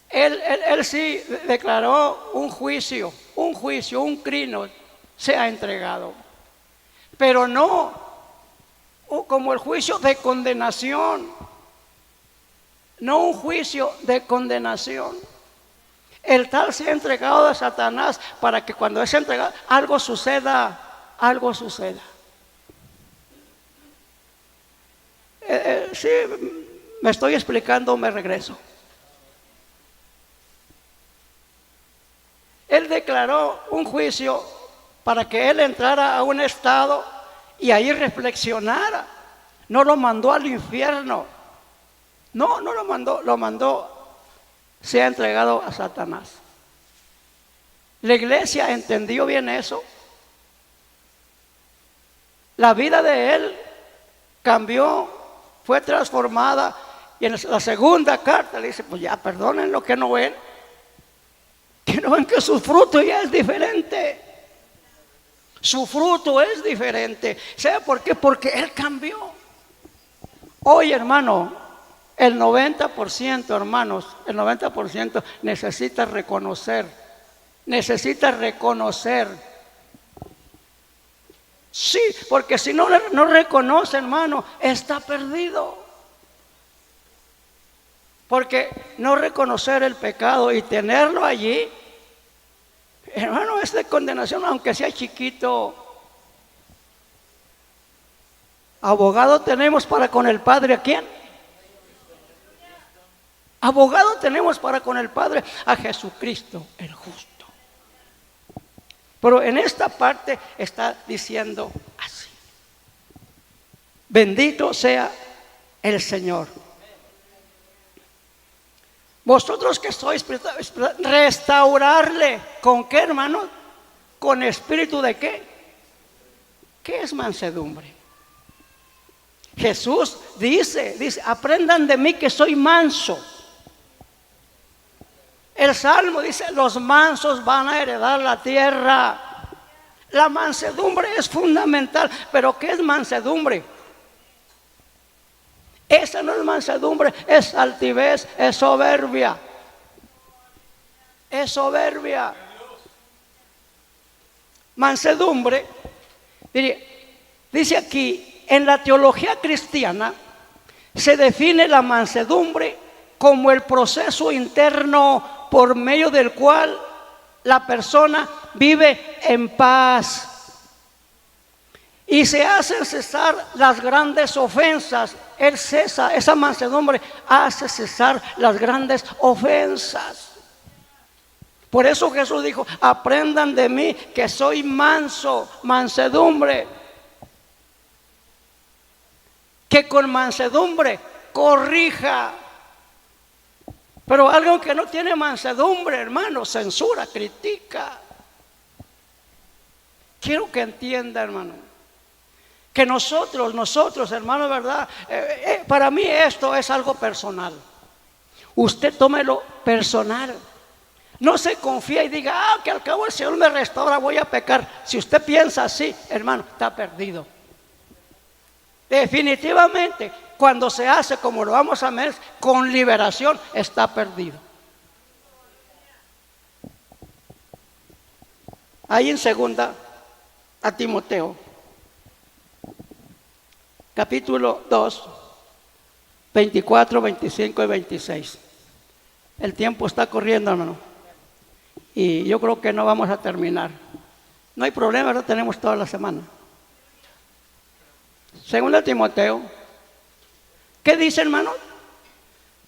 Él sí declaró un juicio, un crino se ha entregado. Pero no como el juicio de condenación, no un juicio de condenación. El tal se ha entregado a Satanás para que cuando es entregado algo suceda, algo suceda. Sí, me estoy explicando, me regreso. Él declaró un juicio para que él entrara a un estado y ahí reflexionara. No lo mandó al infierno. No lo mandó, se ha entregado a Satanás. La iglesia entendió bien eso. La vida de él cambió, fue transformada. Y en la segunda carta le dice, pues ya perdonen lo que no ven. Que no ven que su fruto ya es diferente. Su fruto es diferente. ¿Sabe por qué? Porque él cambió. Hoy, hermano, el 90%, hermanos, el 90% necesita reconocer. Necesita reconocer. Sí, porque si no reconoce, hermano, está perdido. Porque no reconocer el pecado y tenerlo allí, hermano, es de condenación, aunque sea chiquito. Abogado tenemos para con el Padre, ¿a quién? Abogado tenemos para con el Padre, a Jesucristo el justo. Pero en esta parte está diciendo así: bendito sea el Señor. Vosotros que sois restaurarle, ¿con qué, hermano? Con espíritu de qué? ¿Qué es mansedumbre? Jesús dice, aprendan de mí que soy manso. El Salmo dice, los mansos van a heredar la tierra. La mansedumbre es fundamental. ¿Pero qué es mansedumbre? Esa no es mansedumbre, es altivez, es soberbia. Es soberbia. Mansedumbre, dice aquí, en la teología cristiana se define la mansedumbre como el proceso interno por medio del cual la persona vive en paz y se hacen cesar las grandes ofensas. Él cesa, esa mansedumbre hace cesar las grandes ofensas. Por eso Jesús dijo, aprendan de mí que soy manso, mansedumbre. Que con mansedumbre corrija. Pero algo que no tiene mansedumbre, hermano, censura, critica. Quiero que entienda, hermano, que nosotros, hermano, ¿verdad? Para mí esto es algo personal. Usted tómelo personal. No se confía y diga, que al cabo el Señor me restaura, voy a pecar. Si usted piensa así, hermano, está perdido. Definitivamente, cuando se hace como lo vamos a ver, con liberación, está perdido. Ahí en segunda a Timoteo, capítulo 2, 24, 25 y 26. El tiempo está corriendo, hermano, y yo creo que no vamos a terminar. No hay problema, lo tenemos toda la semana. Segunda Timoteo, ¿qué dice, hermano?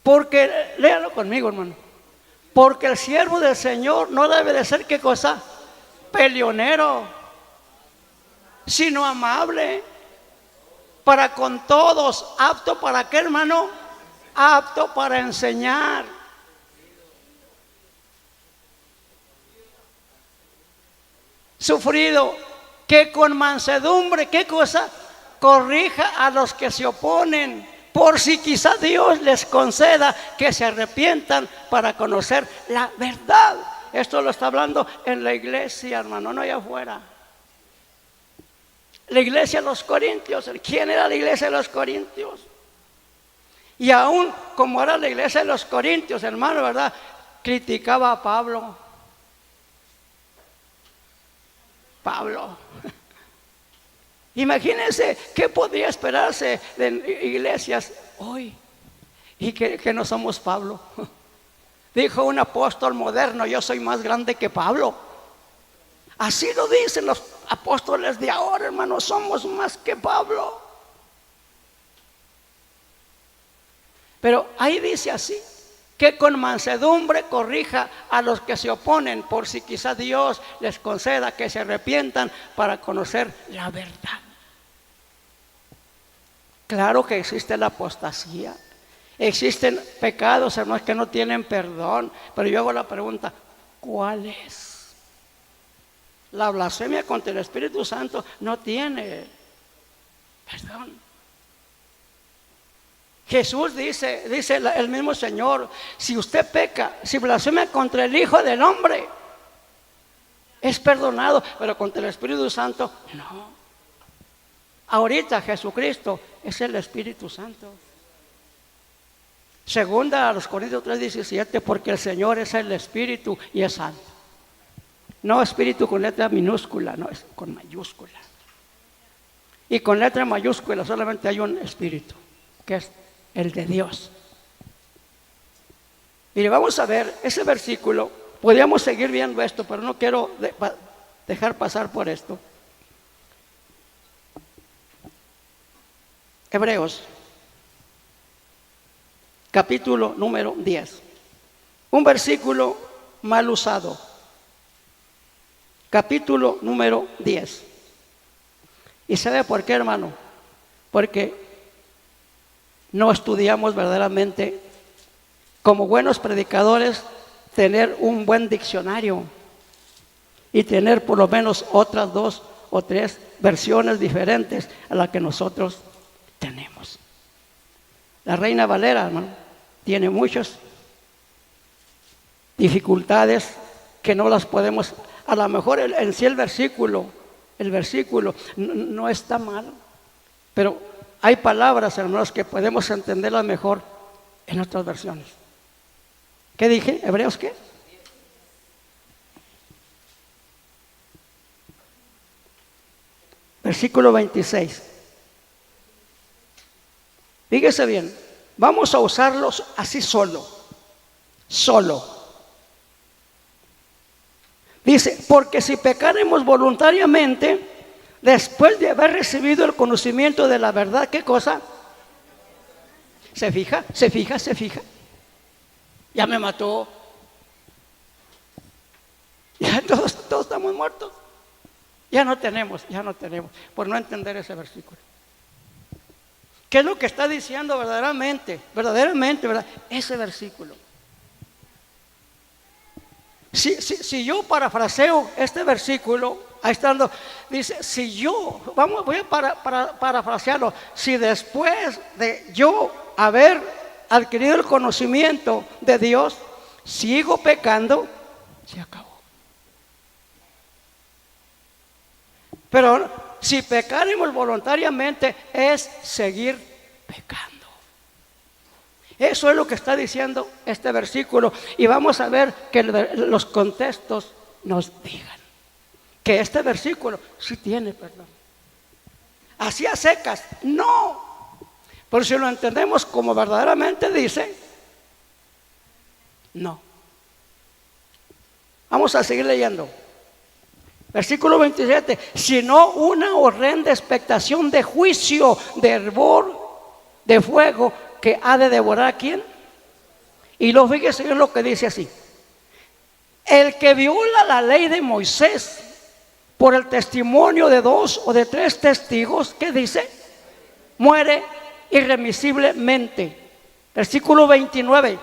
Porque, léalo conmigo, hermano. Porque el siervo del Señor no debe de ser, ¿qué cosa? Peleonero, sino amable para con todos, apto para qué, hermano, apto para enseñar. Sufrido, que con mansedumbre, ¿qué cosa? Corrija a los que se oponen, por si quizá Dios les conceda que se arrepientan para conocer la verdad. Esto lo está hablando en la iglesia, hermano, no allá afuera. La iglesia de los Corintios. ¿Quién era la iglesia de los Corintios? Y aún como era la iglesia de los Corintios, hermano, ¿verdad? Criticaba a Pablo. Imagínense qué podría esperarse de iglesias hoy y que no somos Pablo. Dijo un apóstol moderno, yo soy más grande que Pablo. Así lo dicen los apóstoles de ahora, hermano, somos más que Pablo. Pero ahí dice así, que con mansedumbre corrija a los que se oponen, por si quizá Dios les conceda que se arrepientan para conocer la verdad. Claro que existe la apostasía, existen pecados, hermanos, que no tienen perdón, pero yo hago la pregunta, ¿cuál es? La blasfemia contra el Espíritu Santo no tiene perdón. Jesús dice el mismo Señor, si usted peca, si blasfema contra el Hijo del Hombre, es perdonado, pero contra el Espíritu Santo, no. Ahorita Jesucristo es el Espíritu Santo. Segunda a los Corintios 3:17, porque el Señor es el Espíritu y es santo. No espíritu con letra minúscula, no, es con mayúscula. Y con letra mayúscula solamente hay un espíritu, que es el de Dios. Mire, vamos a ver ese versículo. Podríamos seguir viendo esto, pero no quiero dejar pasar por esto. Hebreos, capítulo número 10. Un versículo mal usado. Capítulo número 10. ¿Y sabe por qué, hermano? Porque no estudiamos verdaderamente, como buenos predicadores, tener un buen diccionario y tener por lo menos otras 2 o 3 versiones diferentes a las que nosotros tenemos. La Reina Valera, hermano, tiene muchas dificultades que no las podemos. A lo mejor en sí el versículo no está mal, pero hay palabras, hermanos, que podemos entenderlas mejor en otras versiones. ¿Qué dije? ¿Hebreos qué? Versículo 26. Fíjese bien, vamos a usarlos así solo. Dice, porque si pecaremos voluntariamente, después de haber recibido el conocimiento de la verdad, ¿qué cosa? ¿Se fija? Ya me mató. Ya todos estamos muertos. Ya no tenemos, por no entender ese versículo. ¿Qué es lo que está diciendo verdaderamente, verdad? Ese versículo. Si yo parafraseo este versículo, ahí está, dice, si yo, voy a parafrasearlo, si después de yo haber adquirido el conocimiento de Dios, sigo pecando, se acabó. Pero si pecáramos voluntariamente es seguir pecando. Eso es lo que está diciendo este versículo. Y vamos a ver que los contextos nos digan que este versículo sí tiene perdón. Así a secas, no. Pero si lo entendemos como verdaderamente dice, no. Vamos a seguir leyendo. Versículo 27, sino una horrenda expectación de juicio, de hervor, de fuego, que ha de devorar a quién. Y luego fíjese en lo que dice así: el que viola la ley de Moisés por el testimonio de 2 o de 3 testigos, ¿qué dice? Muere irremisiblemente. Versículo 29,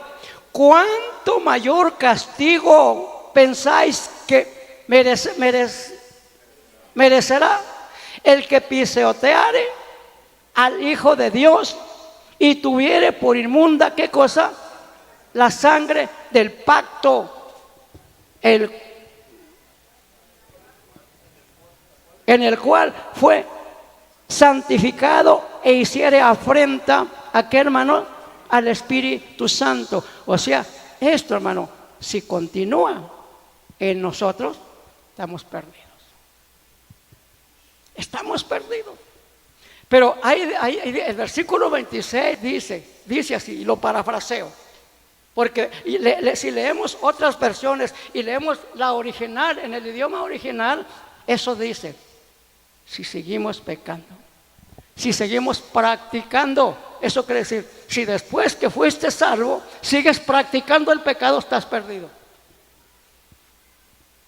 ¿cuánto mayor castigo pensáis que merecerá el que pisoteare al Hijo de Dios y tuviere por inmunda, ¿qué cosa? La sangre del pacto, en el cual fue santificado e hiciere afrenta a qué, hermano, al Espíritu Santo. O sea, esto, hermano, si continúa en nosotros, estamos perdidos. Estamos perdidos. Pero el versículo 26 dice así, y lo parafraseo, porque si leemos otras versiones y leemos la original, en el idioma original, eso dice: si seguimos pecando, si seguimos practicando, eso quiere decir, si después que fuiste salvo, sigues practicando el pecado, estás perdido.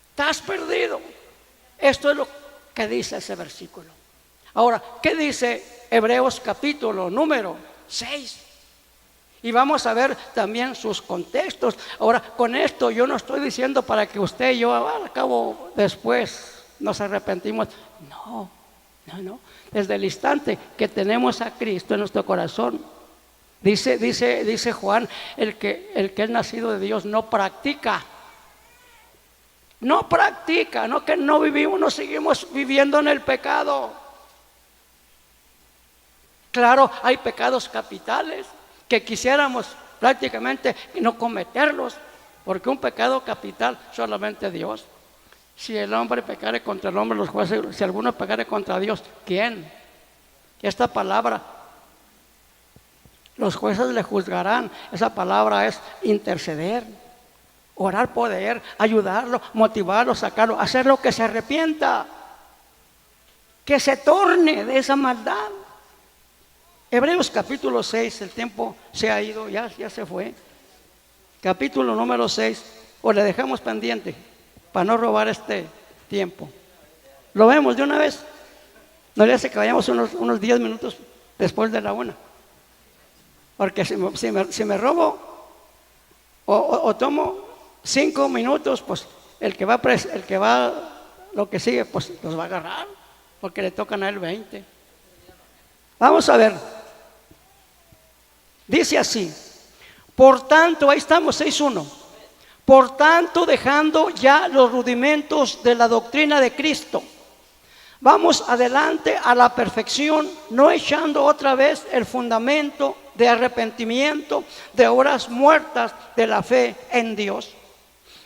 Estás perdido. Esto es lo que dice ese versículo. Ahora, ¿qué dice Hebreos capítulo número 6? Y vamos a ver también sus contextos. Ahora, con esto yo no estoy diciendo para que usted y yo al cabo después nos arrepentimos. No. Desde el instante que tenemos a Cristo en nuestro corazón, dice Juan, el que es nacido de Dios no practica, no que no vivimos, no seguimos viviendo en el pecado. Claro, hay pecados capitales que quisiéramos prácticamente no cometerlos, porque un pecado capital solamente Dios. Si el hombre pecare contra el hombre, los jueces, si alguno pecare contra Dios, ¿quién? Esta palabra, los jueces le juzgarán. Esa palabra es interceder, orar, poder, ayudarlo, motivarlo, sacarlo, hacerlo que se arrepienta, que se torne de esa maldad. Hebreos capítulo 6, el tiempo se ha ido, ya se fue. Capítulo número 6, o le dejamos pendiente para no robar este tiempo. Lo vemos de una vez. No le hace que vayamos unos 10 minutos después de la 1. Porque si me robo o tomo 5 minutos, pues el que va lo que sigue, pues los va a agarrar, porque le tocan a él 20. Vamos a ver. Dice así: por tanto, ahí estamos, 6:1. Por tanto, dejando ya los rudimentos de la doctrina de Cristo, vamos adelante a la perfección, no echando otra vez el fundamento de arrepentimiento de obras muertas de la fe en Dios,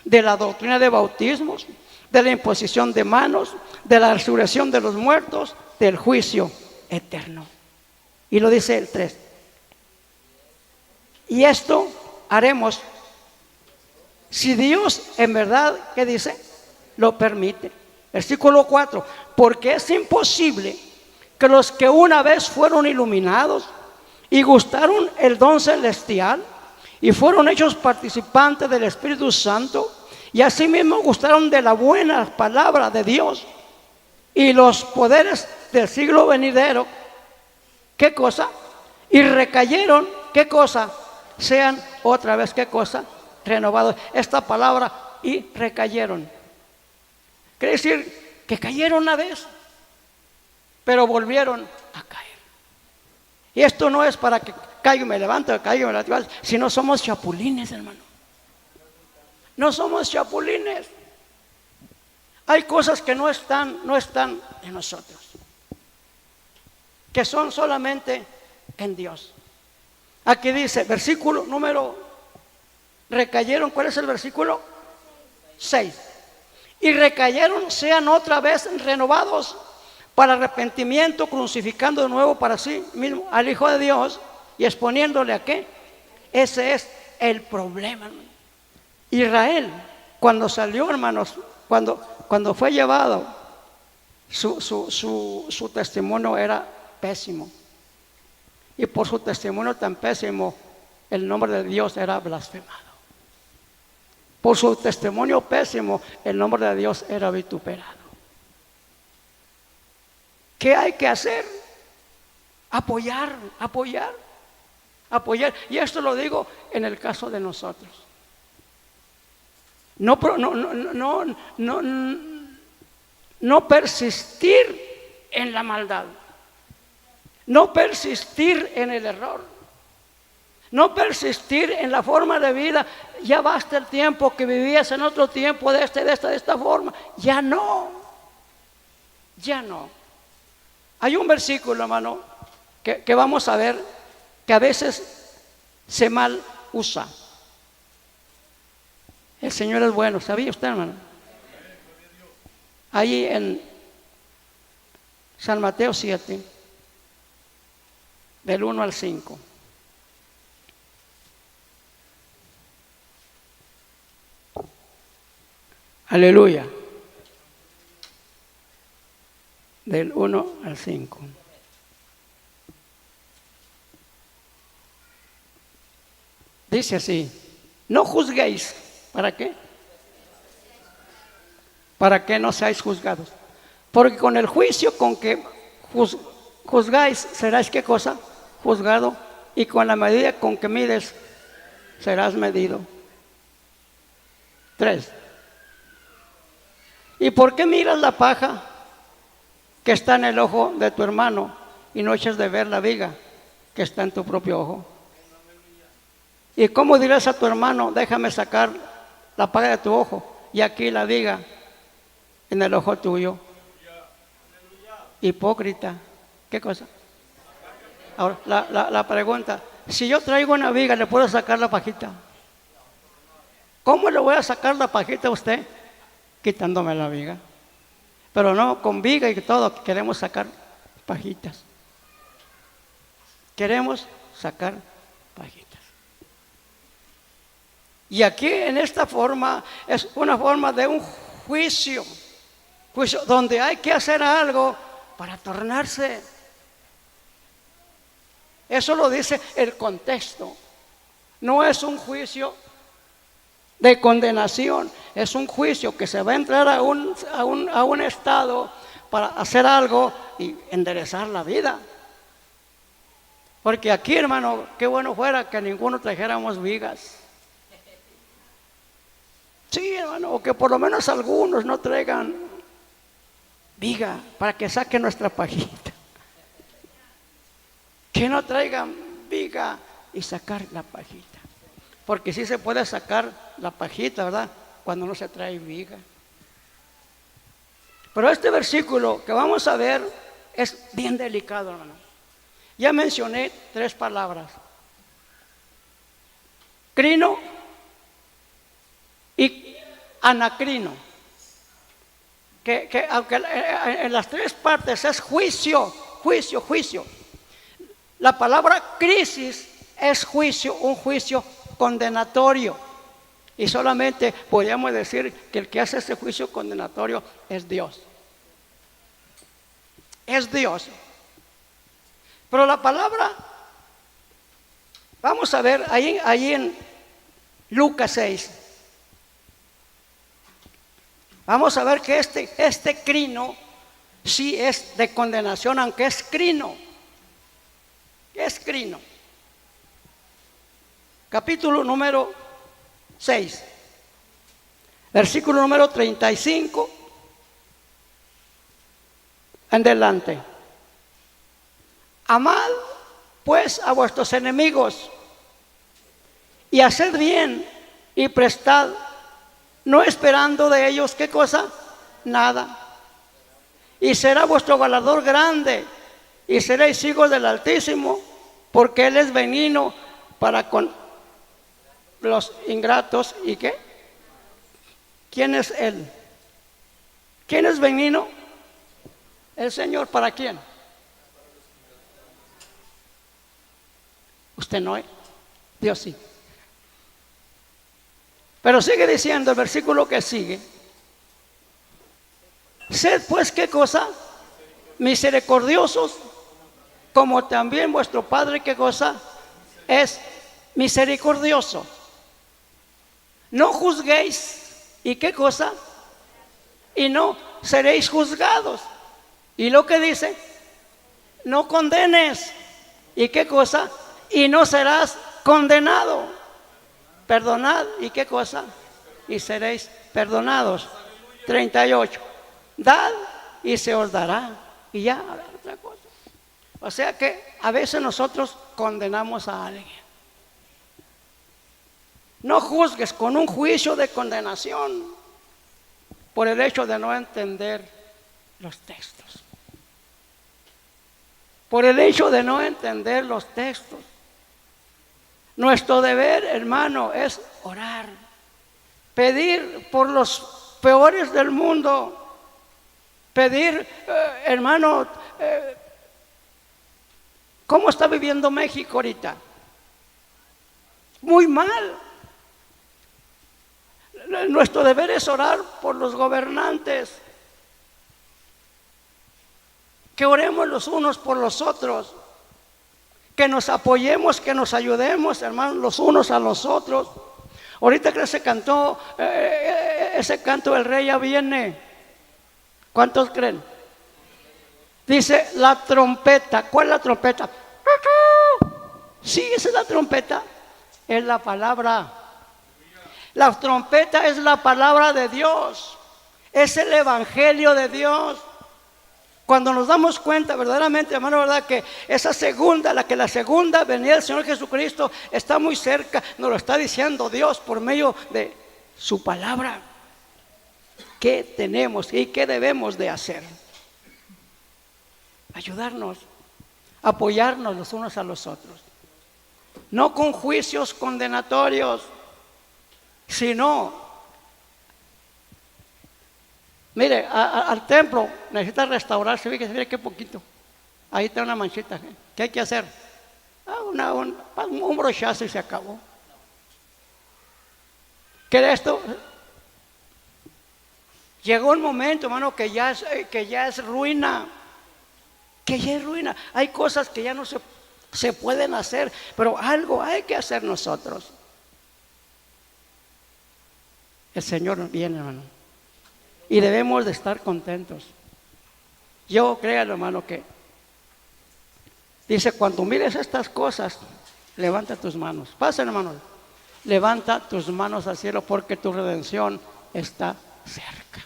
de la doctrina de bautismos, de la imposición de manos, de la resurrección de los muertos, del juicio eterno. Y lo dice el 3. Y esto haremos si Dios en verdad, ¿qué dice? Lo permite. Versículo 4. Porque es imposible que los que una vez fueron iluminados y gustaron el don celestial y fueron hechos participantes del Espíritu Santo y asimismo gustaron de la buena palabra de Dios y los poderes del siglo venidero, ¿qué cosa? Y recayeron, ¿qué cosa? Sean otra vez, ¿qué cosa? Renovados. Esta palabra y recayeron. Quiere decir que cayeron una vez, pero volvieron a caer. Y esto no es para que caiga y me levanto, caiga y me levanto, sino somos chapulines, hermano. No somos chapulines. Hay cosas que no están en nosotros, que son solamente en Dios. Aquí dice, versículo número, recayeron, ¿cuál es el versículo? 6. Y recayeron, sean otra vez renovados para arrepentimiento, crucificando de nuevo para sí mismo al Hijo de Dios y exponiéndole a qué. Ese es el problema, hermano. Israel, cuando salió, hermanos, cuando fue llevado, su testimonio era pésimo. Y por su testimonio tan pésimo, el nombre de Dios era blasfemado. Por su testimonio pésimo, el nombre de Dios era vituperado. ¿Qué hay que hacer? Apoyar. Y esto lo digo en el caso de nosotros. No persistir en la maldad. No persistir en el error. No persistir en la forma de vida. Ya basta el tiempo que vivías en otro tiempo de esta forma. Ya no. Hay un versículo, hermano, que vamos a ver, que a veces se mal usa. El Señor es bueno, ¿sabía usted, hermano? Ahí en San Mateo 7, del 1 al 5. Aleluya. Del 1 al 5. Dice así: no juzguéis. ¿Para qué? Para que no seáis juzgados. Porque con el juicio con que juzgáis, serás ¿qué cosa? Juzgado. Y con la medida con que mides, serás medido. 3. ¿Y por qué miras la paja que está en el ojo de tu hermano y no echas de ver la viga que está en tu propio ojo? ¿Y cómo dirás a tu hermano, déjame sacar la paja de tu ojo y aquí la viga en el ojo tuyo? Hipócrita. ¿Qué cosa? Ahora, la pregunta, si yo traigo una viga, ¿le puedo sacar la pajita? ¿Cómo le voy a sacar la pajita a usted? Quitándome la viga. Pero no, con viga y todo, queremos sacar pajitas. Queremos sacar pajitas. Y aquí en esta forma es una forma de un juicio donde hay que hacer algo para tornarse. Eso lo dice el contexto. No es un juicio de condenación, es un juicio que se va a entrar a un estado para hacer algo y enderezar la vida. Porque aquí, hermano, qué bueno fuera que ninguno trajéramos vigas. Sí, hermano, o que por lo menos algunos no traigan viga para que saquen nuestra pajita. Que no traigan viga y sacar la pajita. Porque sí se puede sacar la pajita, ¿verdad? Cuando no se trae viga. Pero este versículo que vamos a ver es bien delicado, hermano. Ya mencioné 3 palabras: crino y anacrino. Que aunque en las 3 partes es juicio. La palabra crisis es juicio, un juicio condenatorio. Y solamente podríamos decir que el que hace ese juicio condenatorio es Dios. Es Dios. Pero la palabra, vamos a ver ahí en Lucas 6. Vamos a ver que este crino sí es de condenación, aunque es crino. Es crino. Capítulo número 6. Versículo número 35 en adelante. Amad pues a vuestros enemigos y haced bien y prestad, no esperando de ellos, ¿qué cosa? Nada. Y será vuestro galardón grande y seréis hijos del Altísimo, porque Él es benigno para con los ingratos. ¿Y qué? ¿Quién es Él? ¿Quién es benigno? El Señor. ¿Para quién? Usted no, Dios sí. Pero sigue diciendo el versículo que sigue: sed pues, ¿qué cosa? Misericordiosos, como también vuestro Padre, ¿qué cosa? Es misericordioso. No juzguéis, ¿y qué cosa? Y no seréis juzgados. ¿Y lo que dice? No condenes, ¿y qué cosa? Y no serás condenado. Perdonad, ¿y qué cosa? Y seréis perdonados. 38. Dad y se os dará. Y ya, a ver, otra cosa. O sea que a veces nosotros condenamos a alguien. No juzgues con un juicio de condenación por el hecho de no entender los textos. Por el hecho de no entender los textos. Nuestro deber, hermano, es orar, pedir por los peores del mundo, pedir, hermano, ¿cómo está viviendo México ahorita? Muy mal. Nuestro deber es orar por los gobernantes, que oremos los unos por los otros, que nos apoyemos, que nos ayudemos, hermanos, los unos a los otros. Ahorita que se cantó ese canto, el rey ya viene. ¿Cuántos creen? Dice la trompeta. ¿Cuál es la trompeta? Sí, esa es la trompeta. Es la palabra. La trompeta es la palabra de Dios. Es el evangelio de Dios. Cuando nos damos cuenta verdaderamente, hermano, verdad que esa segunda, la segunda venida del Señor Jesucristo está muy cerca, nos lo está diciendo Dios por medio de su palabra. ¿Qué tenemos y qué debemos de hacer? Ayudarnos, apoyarnos los unos a los otros, no con juicios condenatorios, sino, mire, al templo necesita restaurarse. Mire qué poquito. Ahí está una manchita. ¿Qué hay que hacer? Un brochazo y se acabó. ¿Qué es esto? Llegó un momento, hermano, que ya es ruina. Que ya es ruina. Hay cosas que ya no se pueden hacer, pero algo hay que hacer nosotros. El Señor viene, hermano. Y debemos de estar contentos. Yo creo, hermano, que dice, cuando mires estas cosas, levanta tus manos. Pasen, hermano. Levanta tus manos al cielo, porque tu redención está cerca.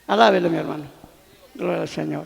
Alábele, mi hermano. Gloria al Señor.